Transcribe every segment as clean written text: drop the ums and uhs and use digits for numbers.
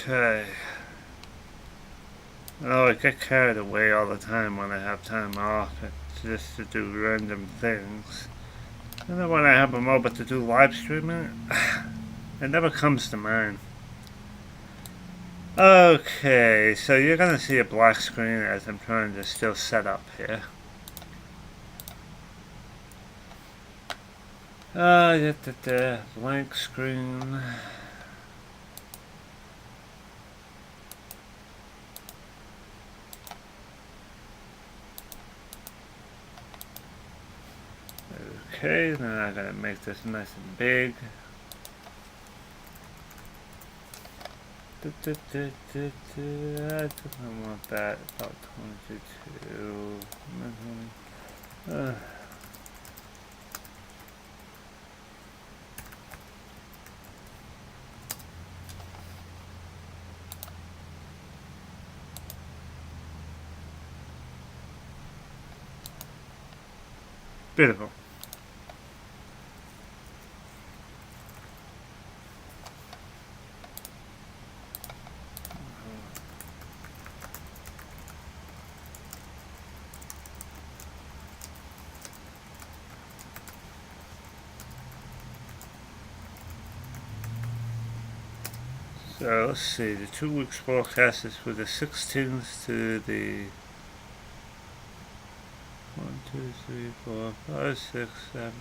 Okay. Oh, I get carried away all the time when I have time off. It's just to do random things. And then when I have a moment to do live streaming, it never comes to mind. Okay, so you're gonna see a black screen as I'm trying to still set up here. Blank screen. Okay, then I'm gonna make this nice and big. I don't want that. About 22. Beautiful. So let's see, the 2 weeks forecast is for the 16th to the 1, 2, 3, 4, 5, 6, 7,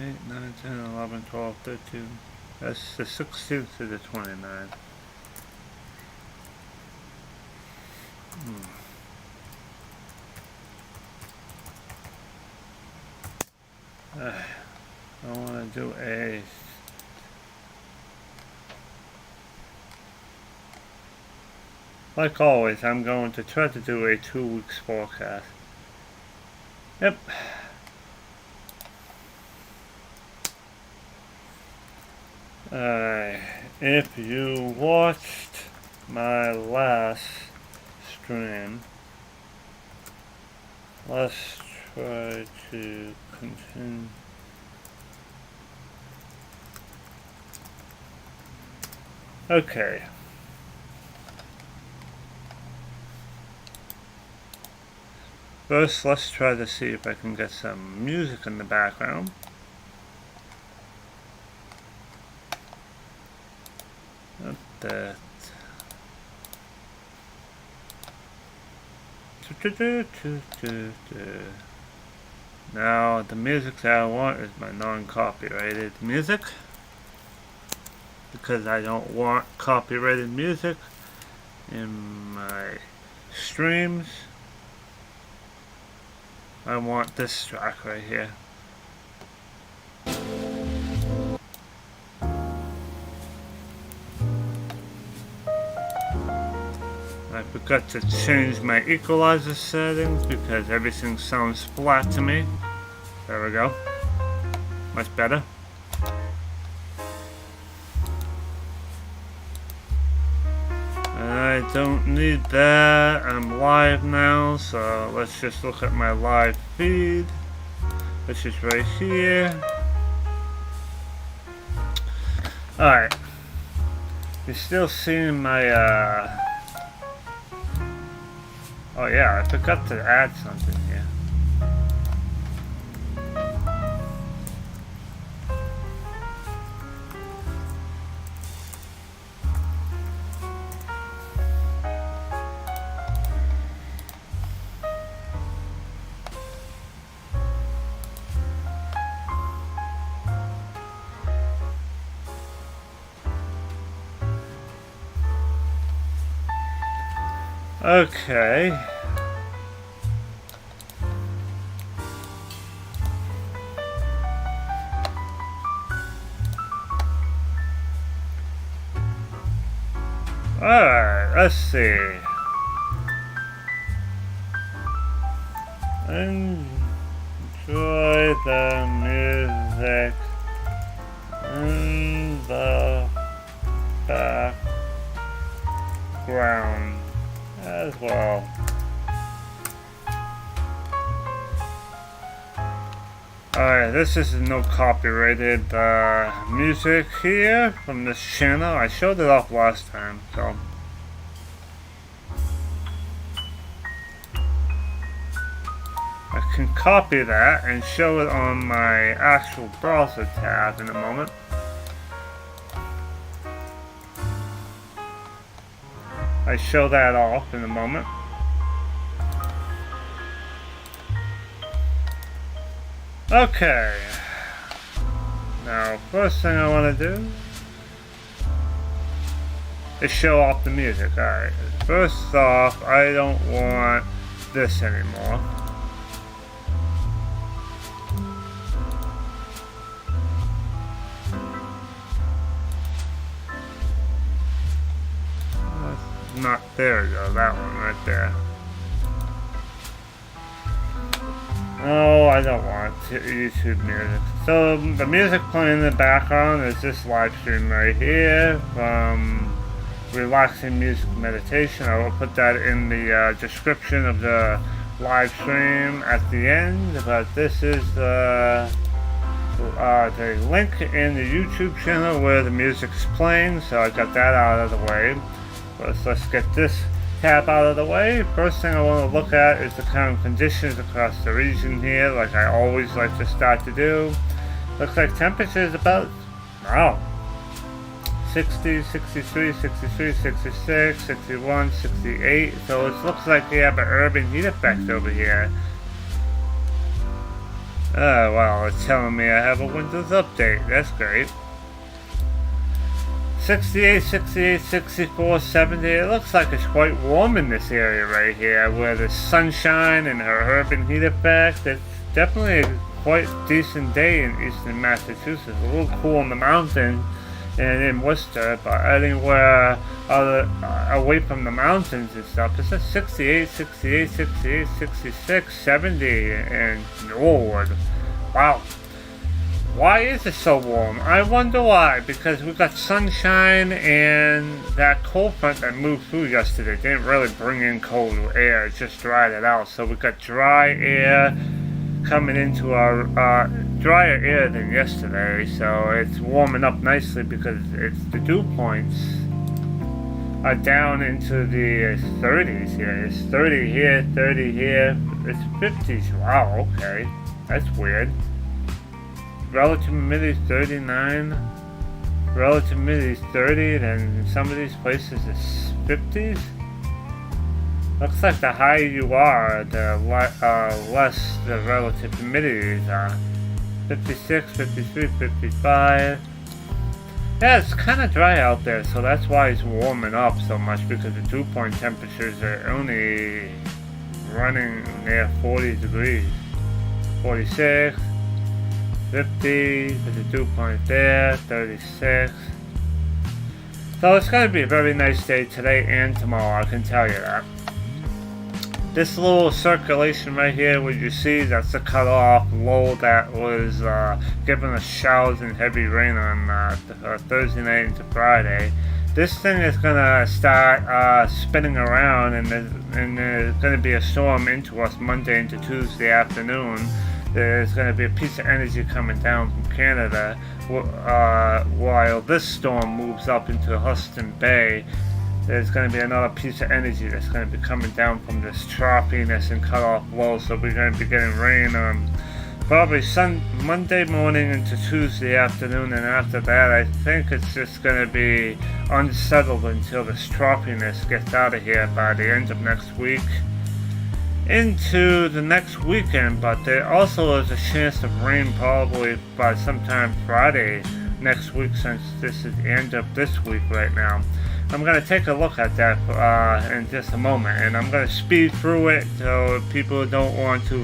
8, 9, 10, 11, 12, 13. That's the 16th to the 29th. I want to do a like always, I'm going to try to do a 2 weeks forecast. Yep. If you watched my last stream, let's try to continue. Okay. First, let's try to see if I can get some music in the background. That. Now, the music that I want is my non-copyrighted music, because I don't want copyrighted music in my streams. I want this track right here. I forgot to change my equalizer settings because everything sounds flat to me. There we go. Much better. I don't need that. I'm live now, so let's just look at my live feed, which is right here. Alright. You're still seeing my, oh yeah, I forgot to add something here. Okay. Alright, let's see. Enjoy the music in the background as well. Alright, this is no copyrighted music here from this channel. I showed it off last time, so. I can copy that and show it on my actual browser tab in a moment. I show that off in a moment. Okay. Now, first thing I want to do is show off the music. Alright. First off, I don't want this anymore. Not there we go, that one right there. No, I don't want YouTube music. So the music playing in the background is this live stream right here from Relaxing Music Meditation. I will put that in the description of the live stream at the end. But this is the link in the YouTube channel where the music's playing. So I got that out of the way. Let's get this tab out of the way. First thing I want to look at is the current conditions across the region here, like I always like to start to do. Looks like temperature is about, wow, 60, 63, 63, 66, 61, 68. So it looks like we have an urban heat effect over here. Oh, well, it's telling me I have a Windows update. That's great. 68, 68, 64, 70. It looks like it's quite warm in this area right here where the sunshine and her urban heat effect. It's definitely a quite decent day in eastern Massachusetts. A little cool in the mountains and in Worcester, but anywhere away from the mountains and stuff, it's at 68, 68, 68, 66, 70 in Norwood. Wow. Why is it so warm? I wonder why. Because we got sunshine and that cold front that moved through yesterday didn't really bring in cold air. It just dried it out. So we got dry air coming into our drier air than yesterday. So it's warming up nicely because it's the dew points are down into the 30s here. It's 30 here, 30 here. It's 50s. Wow, okay. That's weird. Relative humidity 39, relative humidity 30, then some of these places it's 50s. Looks like the higher you are, the less the relative humidities are. 56, 53, 55. Yeah, it's kind of dry out there, so that's why it's warming up so much, because the dew point temperatures are only running near 40 degrees. 46. 50, there's a dew point there, 36. So it's going to be a very nice day today and tomorrow, I can tell you that. This little circulation right here, what you see, that's the cutoff low that was giving us showers and heavy rain on Thursday night into Friday. This thing is going to start spinning around, and there's going to be a storm into us Monday into Tuesday afternoon. There's going to be a piece of energy coming down from Canada while this storm moves up into Hudson Bay. There's going to be another piece of energy that's going to be coming down from this troughiness and cut off low, so we're going to be getting rain on probably Monday morning into Tuesday afternoon, and after that I think it's just going to be unsettled until this troughiness gets out of here by the end of next week into the next weekend. But there also is a chance of rain probably by sometime Friday next week, since this is the end of this week right now. I'm going to take a look at that in just a moment, and I'm going to speed through it so people don't want to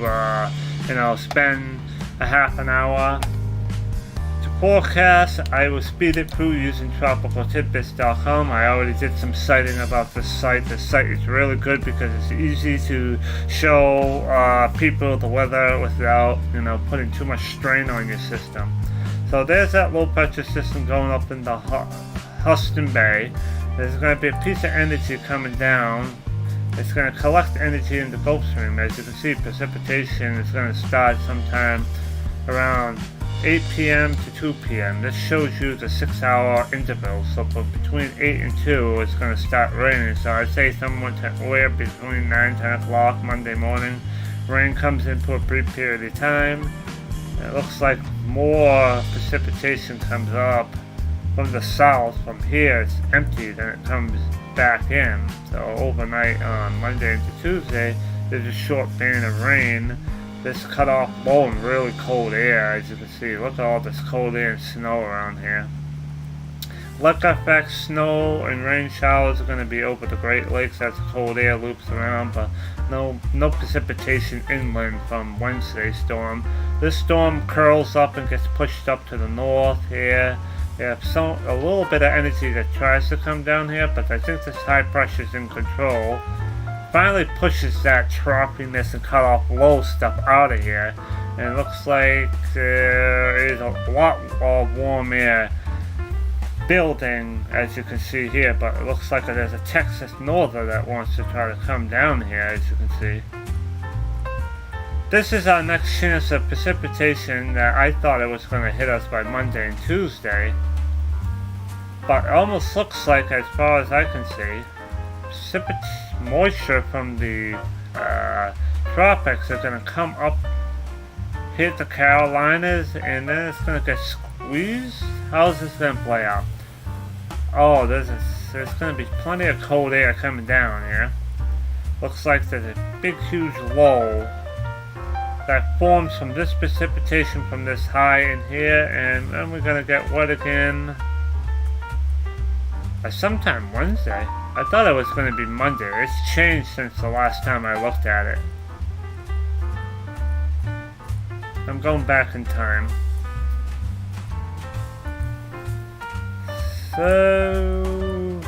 spend a half an hour to forecast. I will speed it through using tropicaltidbits.com. I already did some citing about this site. The site is really good because it's easy to show people the weather without putting too much strain on your system. So there's that low pressure system going up in the Hudson Bay. There's going to be a piece of energy coming down. It's going to collect energy in the Gulf Stream. As you can see, precipitation is going to start sometime around 8 p.m. to 2 p.m. This shows you the 6-hour interval. So between 8 and 2, it's going to start raining. So I'd say somewhere between 9 10 o'clock Monday morning, rain comes in for a brief period of time. It looks like more precipitation comes up from the south. From here, it's empty, then it comes back in. So overnight on Monday into Tuesday, there's a short band of rain. This cut off low and really cold air, as you can see. Look at all this cold air and snow around here. Lake effect snow and rain showers are going to be over the Great Lakes as the cold air loops around, but no precipitation inland from Wednesday's storm. This storm curls up and gets pushed up to the north here. You have a little bit of energy that tries to come down here, but I think this high pressure is in control. Finally pushes that choppiness and cut off low stuff out of here, and it looks like there is a lot of warm air building, as you can see here, but it looks like there's a Texas norther that wants to try to come down here, as you can see. This is our next chance of precipitation that I thought it was going to hit us by Monday and Tuesday, but it almost looks like, as far as I can see, moisture from the tropics are going to come up, hit the Carolinas, and then it's going to get squeezed. How's this going to play out? Oh, there's going to be plenty of cold air coming down here. Looks like there's a big, huge low that forms from this precipitation from this high in here, and then we're going to get wet again sometime Wednesday. I thought it was going to be Monday. It's changed since the last time I looked at it. I'm going back in time. So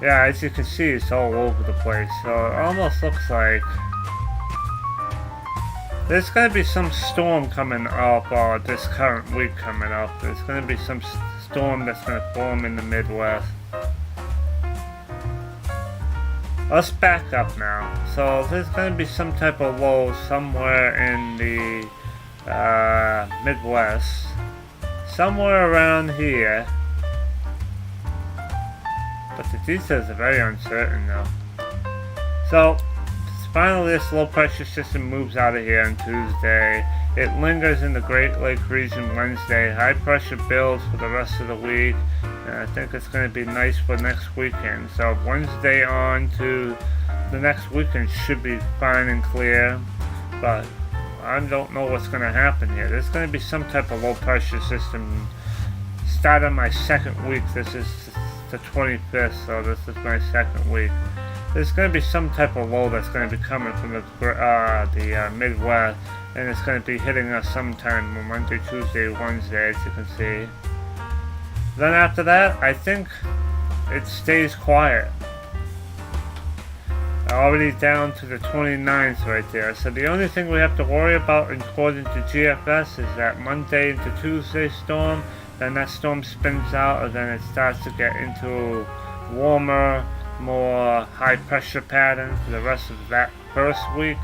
yeah, as you can see, it's all over the place. So it almost looks like there's going to be some storm coming up, this current week coming up. There's going to be some storm that's going to form in the Midwest. Let's back up now. So there's going to be some type of low somewhere in the Midwest. Somewhere around here. But the details are very uncertain though. So finally, this low pressure system moves out of here on Tuesday. It lingers in the Great Lake region Wednesday. High pressure builds for the rest of the week. And I think it's going to be nice for next weekend. So Wednesday on to the next weekend should be fine and clear. But I don't know what's going to happen here. There's going to be some type of low pressure system. Starting my second week. This is the 25th, so this is my second week. There's going to be some type of low that's going to be coming from the Midwest, and it's going to be hitting us sometime on Monday, Tuesday, Wednesday, as you can see. Then after that, I think it stays quiet. Already down to the 29th right there. So the only thing we have to worry about, according to GFS, is that Monday into Tuesday storm. Then that storm spins out, and then it starts to get into warmer, more high pressure pattern for the rest of that first week.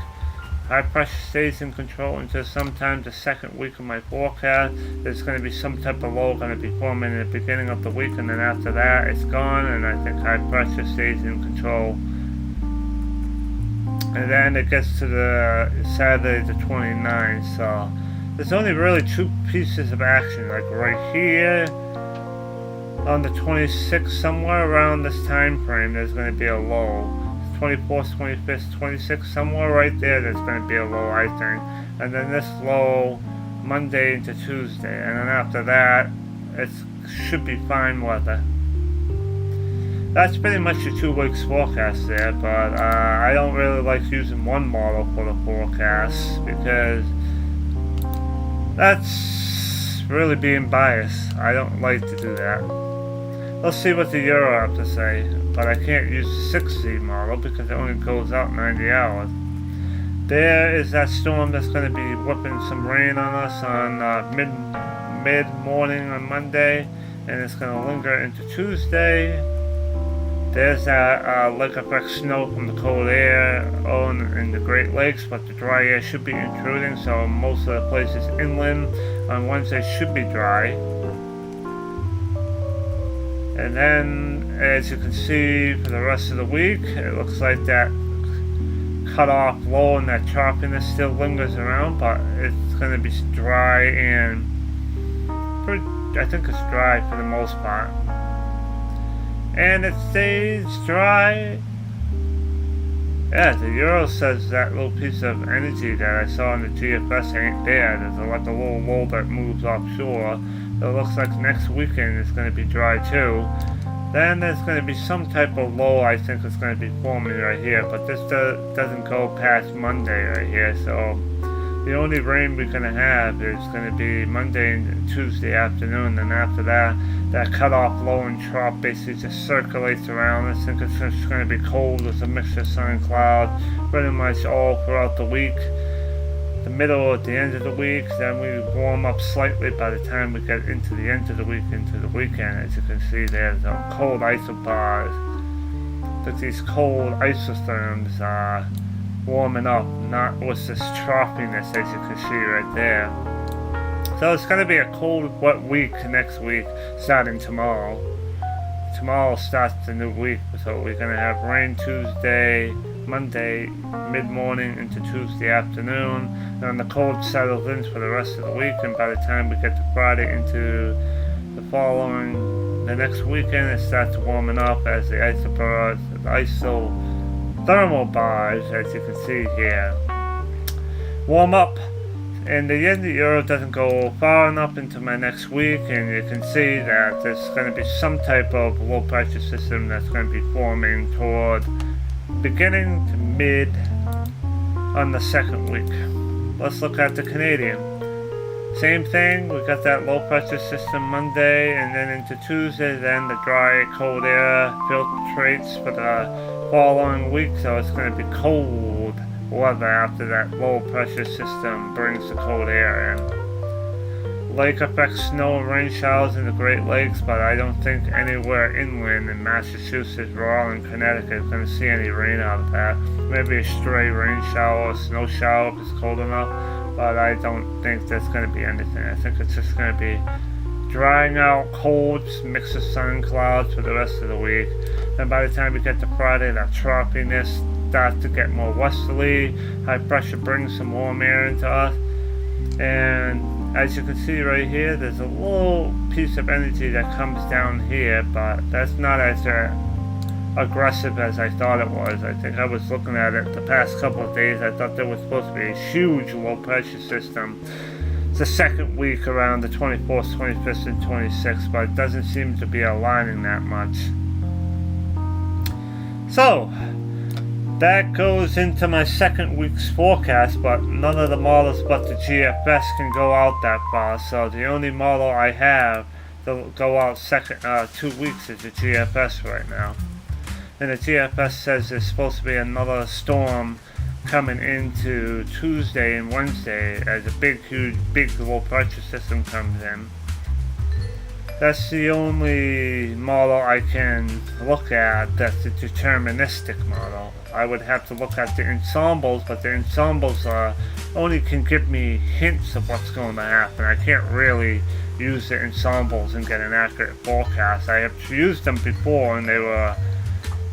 High pressure stays in control until sometime the second week of my forecast. There's going to be some type of low going to be forming in the beginning of the week, and then after that it's gone, and I think high pressure stays in control. And then it gets to the Saturday the 29th, so there's only really two pieces of action, like right here on the 26th, somewhere around this time frame, there's going to be a low. 24th, 25th, 26th, somewhere right there, there's going to be a low, I think. And then this low, Monday into Tuesday. And then after that, it should be fine weather. That's pretty much the 2 weeks forecast there, but I don't really like using one model for the forecast because that's really being biased. I don't like to do that. Let's see what the Euro have to say, but I can't use the 6Z model because it only goes out 90 hours. There is that storm that's going to be whipping some rain on us on mid-morning on Monday, and it's going to linger into Tuesday. There's that lake effect snow from the cold air on in the Great Lakes, but the dry air should be intruding, so most of the places inland on Wednesday should be dry. And then, as you can see, for the rest of the week, it looks like that cut-off low and that choppiness still lingers around, but it's going to be dry and I think it's dry for the most part. And it stays dry. Yeah, the Euro says that little piece of energy that I saw in the GFS ain't there. There's like a little low that moves offshore. So it looks like next weekend it's going to be dry too. Then there's going to be some type of low I think it's going to be forming right here. But this doesn't go past Monday right here. So the only rain we're going to have is going to be Monday and Tuesday afternoon. And after that, that cut-off low and trough basically just circulates around. I think it's just going to be cold with a mixture of sun and cloud pretty much all throughout the week. The middle at the end of the week, then we warm up slightly by the time we get into the end of the week, into the weekend. As you can see, there's cold isobars. But these cold isotherms are warming up, not with this troughiness as you can see right there. So it's going to be a cold, wet week next week, starting tomorrow. Tomorrow starts the new week, so we're going to have rain Tuesday, Monday, mid-morning into Tuesday afternoon. And the cold settles in for the rest of the week, and by the time we get to Friday into the next weekend, it starts warming up as the isothermal bars, as you can see here, warm up. And the yen to euro doesn't go far enough into my next week, and you can see that there's going to be some type of low pressure system that's going to be forming toward beginning to mid on the second week. Let's look at the Canadian. Same thing, we got that low pressure system Monday, and then into Tuesday, then the dry cold air filtrates for the following week, so it's going to be cold weather after that low pressure system brings the cold air in. Lake effect snow and rain showers in the Great Lakes, but I don't think anywhere inland in Massachusetts, Rhode Island, Connecticut is going to see any rain out of that. Maybe a stray rain shower or snow shower if it's cold enough, but I don't think there's going to be anything. I think it's just going to be drying out, cold, mix of sun and clouds for the rest of the week. And by the time we get to Friday, that troughiness starts to get more westerly. High pressure brings some warm air into us. And as you can see right here, there's a little piece of energy that comes down here, but that's not as aggressive as I thought it was. I think I was looking at it the past couple of days. I thought there was supposed to be a huge low pressure system the second week around the 24th, 25th, and 26th, but it doesn't seem to be aligning that much. So that goes into my second week's forecast, but none of the models but the GFS can go out that far, so the only model I have to go out 2 weeks is the GFS right now. And the GFS says there's supposed to be another storm coming into Tuesday and Wednesday as a big low pressure system comes in. That's the only model I can look at that's a deterministic model. I would have to look at the ensembles, but the ensembles only can give me hints of what's going to happen. I can't really use the ensembles and get an accurate forecast. I have used them before and they were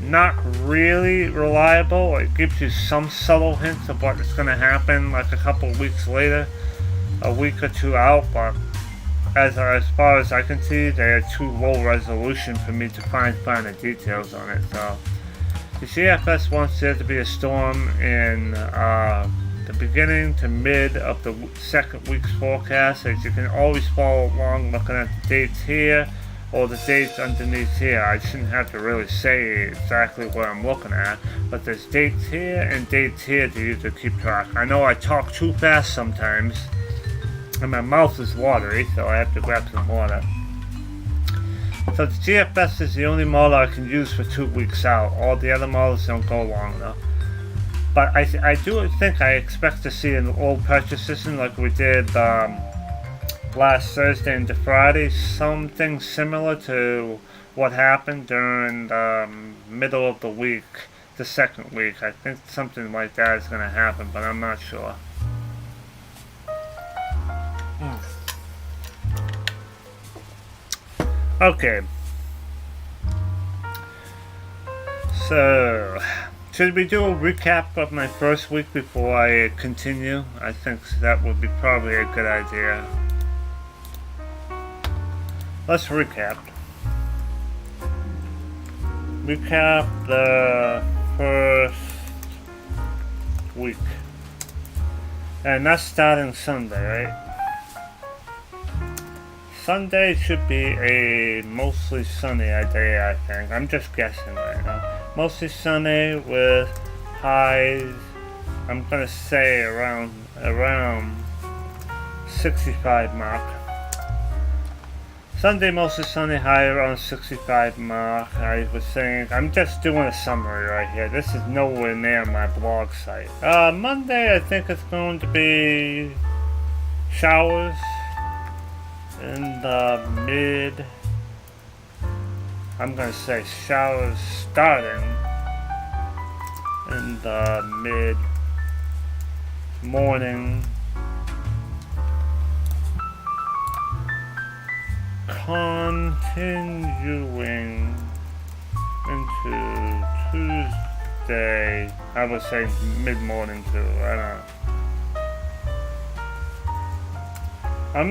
not really reliable. It gives you some subtle hints of what's going to happen like a couple of weeks later, a week or two out, but as far as I can see, they are too low resolution for me to find the details on it. So the CFS wants there to be a storm in the beginning to mid of the second week's forecast. As you can always follow along looking at the dates here or the dates underneath here. I shouldn't have to really say exactly what I'm looking at, but there's dates here and dates here to use to keep track. I know I talk too fast sometimes, and my mouth is watery, so I have to grab some water. So the GFS is the only model I can use for 2 weeks out. All the other models don't go long enough. But I do think I expect to see an low pressure system like we did last Thursday into Friday. Something similar to what happened during the middle of the week, the second week. I think something like that is going to happen, but I'm not sure. Okay. So, should we do a recap of my first week before I continue? I think that would be probably a good idea. Let's recap. Recap the first week. And that's starting Sunday, right? Sunday should be a mostly sunny day, I think. I'm just guessing right now. Mostly sunny with highs, I'm gonna say around 65 mark. Sunday mostly sunny, high around 65 mark. I was saying, I'm just doing a summary right here. This is nowhere near my blog site. Monday I think it's going to be showers in the mid, I'm gonna say showers starting in the mid morning, continuing into Tuesday. I was saying mid morning too, I don't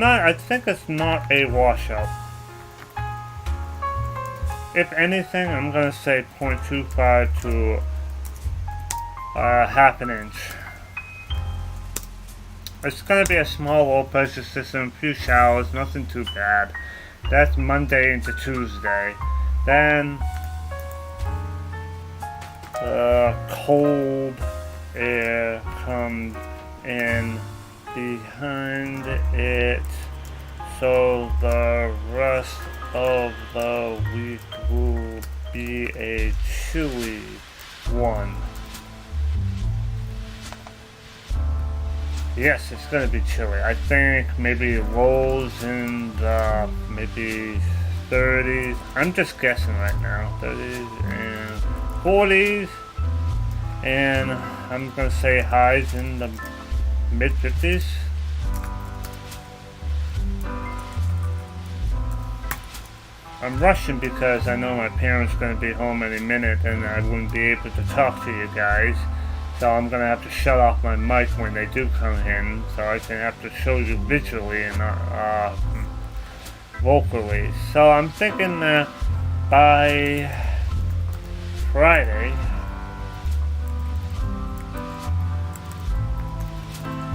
know. I think it's not a washout. If anything, I'm gonna say 0.25 to half an inch. It's gonna be a small low pressure system, a few showers, nothing too bad. That's Monday into Tuesday. Then the cold air comes in behind it, so the rest of the week will be a chilly one. Yes, it's gonna be chilly. I think maybe lows in the maybe 30s. I'm just guessing right now. 30s and 40s, and I'm gonna say highs in the mid-50s. I'm rushing because I know my parents are going to be home any minute and I wouldn't be able to talk to you guys. So I'm going to have to shut off my mic when they do come in, so I can have to show you visually and not vocally. So I'm thinking that by Friday,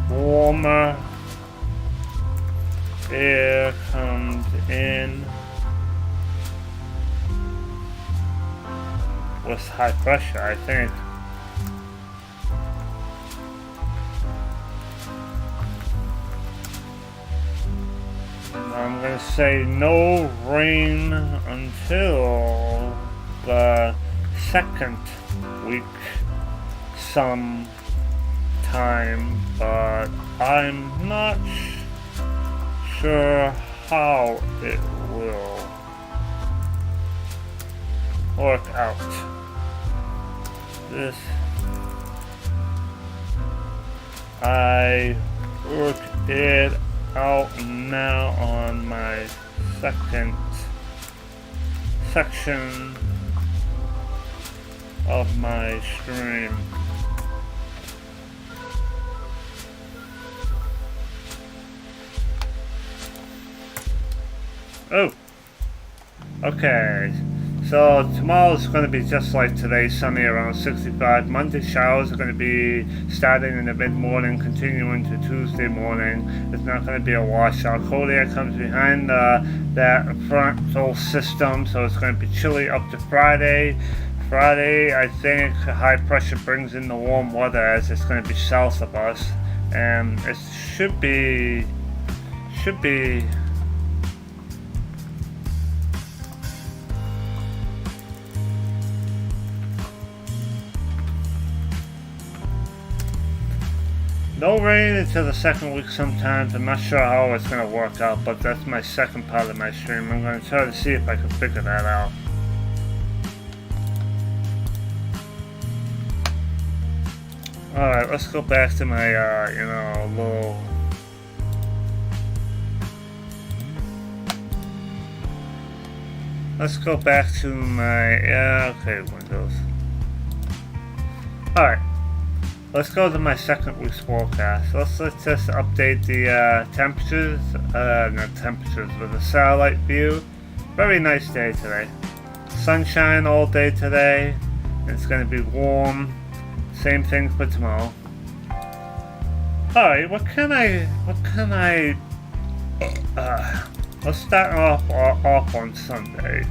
warmer air comes in with high pressure, I think. I'm gonna say no rain until the second week sometime, but I'm not sure how it will work out. This I work it out now on my second section of my stream. Oh, okay. So tomorrow is going to be just like today, sunny around 65. Monday showers are going to be starting in the mid-morning, continuing to Tuesday morning. It's not going to be a washout. Cold air comes behind that frontal system, so it's going to be chilly up to Friday. Friday, I think high pressure brings in the warm weather as it's going to be south of us, and it should be No rain until the second week sometimes. I'm not sure how it's going to work out, but that's my second part of my stream. I'm going to try to see if I can figure that out. Alright, let's go back to my, little... Let's go back to my, okay, Windows. Alright, let's go to my second week's forecast. Let's just update the temperatures, not temperatures, but the satellite view. Very nice day today. Sunshine all day today. It's going to be warm. Same thing for tomorrow. Alright, what can I, let's start off on Sunday.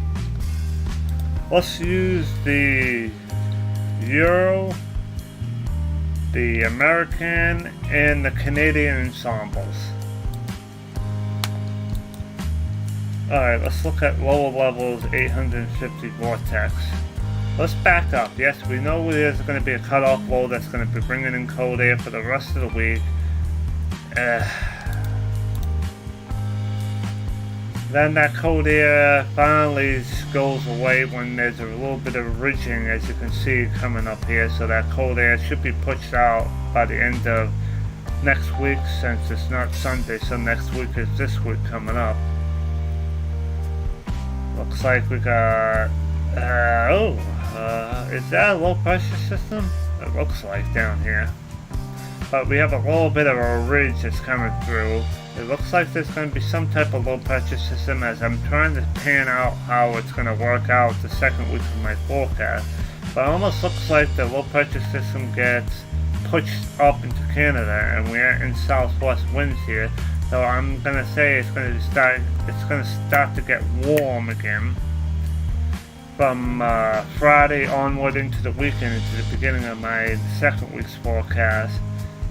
Let's use the Euro, the American, and the Canadian ensembles. Alright, let's look at lower levels 850 vortex. Let's back up. Yes, we know there's going to be a cutoff low that's going to be bringing in cold air for the rest of the week. Then that cold air finally goes away when there's a little bit of ridging, as you can see coming up here. So that cold air should be pushed out by the end of next week, since it's not Sunday, so next week is this week coming up. Looks like we got, is that a low pressure system? It looks like down here. But we have a little bit of a ridge that's coming through. It looks like there's going to be some type of low pressure system, as I'm trying to pan out how it's going to work out the second week of my forecast. But it almost looks like the low pressure system gets pushed up into Canada, and we're in southwest winds here. So I'm going to say it's going to start to get warm again from Friday onward into the weekend, into the beginning of my second week's forecast.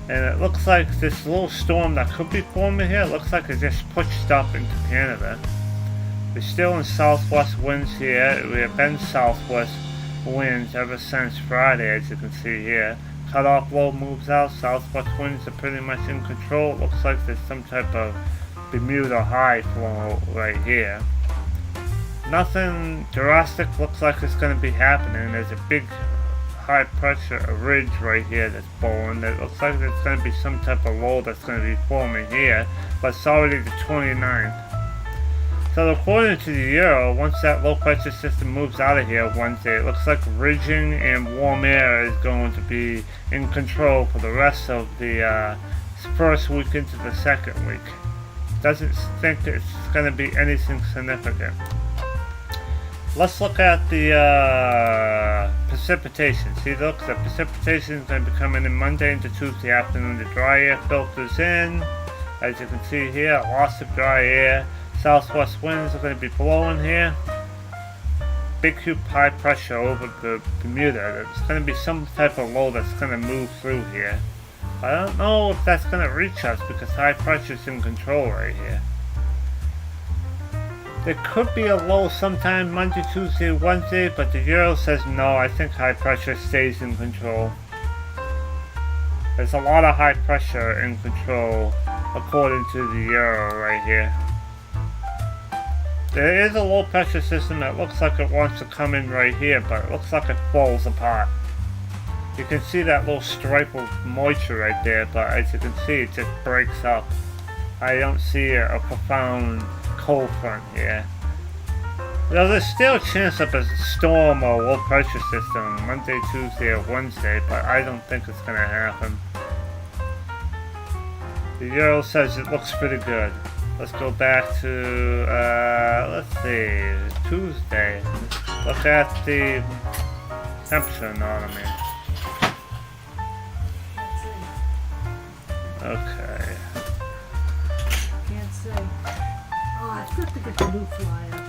And it looks like this little storm that could be forming here, it looks like it just pushed up into Canada. We're still in southwest winds here. We have been southwest winds ever since Friday, as you can see here. Cutoff low moves out, southwest winds are pretty much in control. It looks like there's some type of Bermuda high flow right here. Nothing drastic looks like it's going to be happening. There's a big high pressure ridge right here that's blowing. It looks like there's going to be some type of low that's going to be forming here, but it's already the 29th. So according to the Euro, once that low pressure system moves out of here Wednesday, it looks like ridging and warm air is going to be in control for the rest of the first week into the second week. Doesn't think it's going to be anything significant. Let's look at the precipitation. See, look, the precipitation is going to be coming in Monday into Tuesday afternoon. The dry air filters in. As you can see here, lots of dry air. Southwest winds are going to be blowing here. Big huge high pressure over the Bermuda. There's going to be some type of low that's going to move through here. I don't know if that's going to reach us because high pressure is in control right here. There could be a low sometime Monday, Tuesday, Wednesday, but the Euro says no. I think high pressure stays in control. There's a lot of high pressure in control according to the Euro right here. There is a low pressure system that looks like it wants to come in right here, but it looks like it falls apart. You can see that little stripe of moisture right there, but as you can see, it just breaks up. I don't see a profound cold front here. Though there's still a chance of a storm or low pressure system Monday, Tuesday, or Wednesday, but I don't think it's going to happen. The Euro says it looks pretty good. Let's go back to, let's see, Tuesday. Look at the temperature anomaly. Okay. Can't say. Oh, it's good to get the new flyer.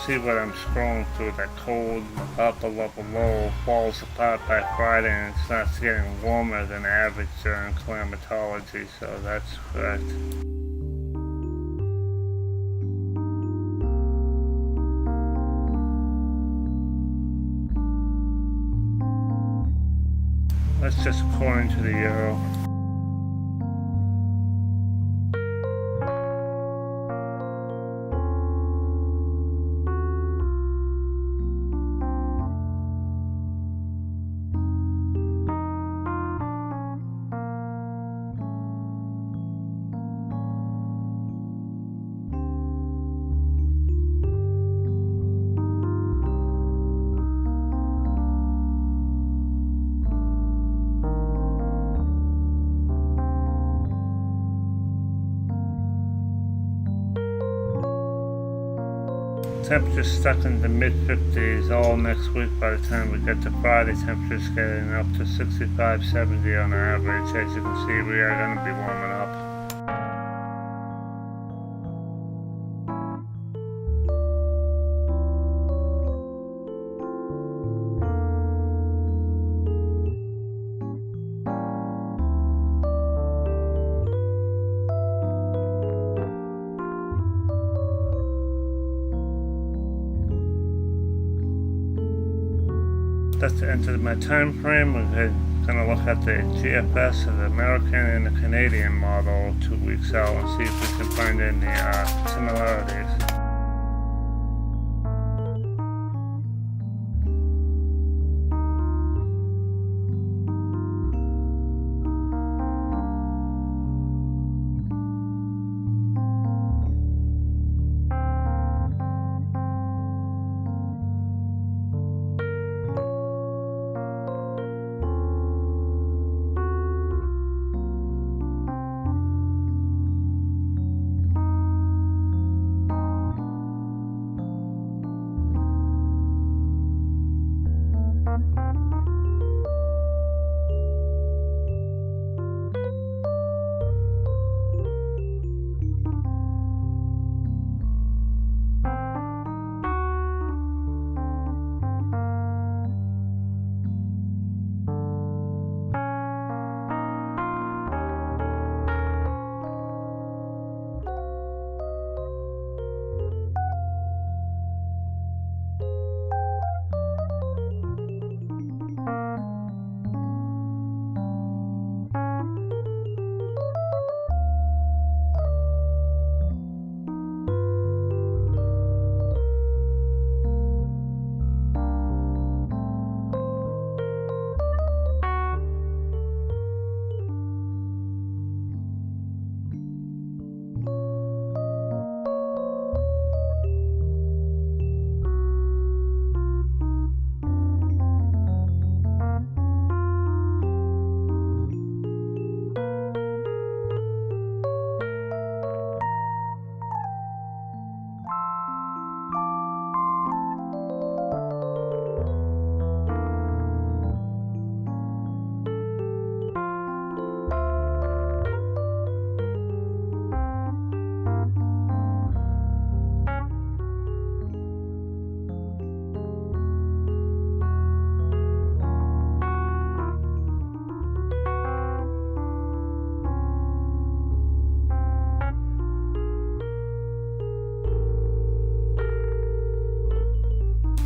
see what I'm scrolling through, that cold upper level low falls apart by Friday and it starts getting warmer than average during climatology, so that's correct. That's just according to the Euro. Temperatures stuck in the mid-50s all next week. By the time we get to Friday, temperatures getting up to 65, 70 on average. As you can see, we are going to be warming up. That's the end of my time frame. We're going to look at the GFS of the American and the Canadian model 2 weeks out and see if we can find any similarities.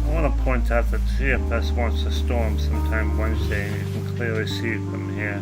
I want to point out that GFS wants to storm sometime Wednesday, and you can clearly see it from here.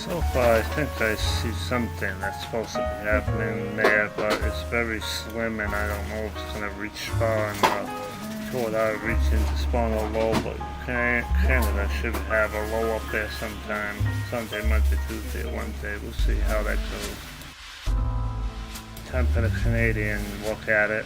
So far, I think I see something that's supposed to be happening there, but it's very slim and I don't know if it's going to reach far enough without reaching to spawn a low, but Canada should have a low up there sometime. Sunday, Monday, Tuesday, Wednesday. We'll see how that goes. Time for the Canadian look at it.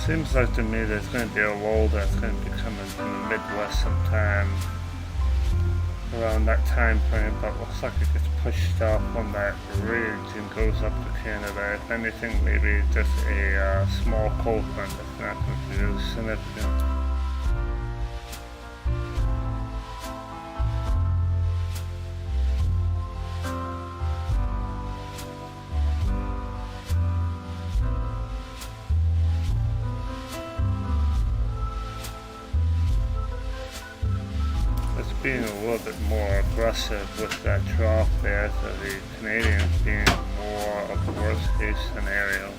Seems like to me there's going to be a low that's going to be coming from the Midwest sometime around that time frame, but looks like it gets pushed off on that ridge and goes up to Canada. If anything, maybe just a small cold front that's not going to produce significant. Being a little bit more aggressive with that trough there, so the Canadians being more of a worst case scenario.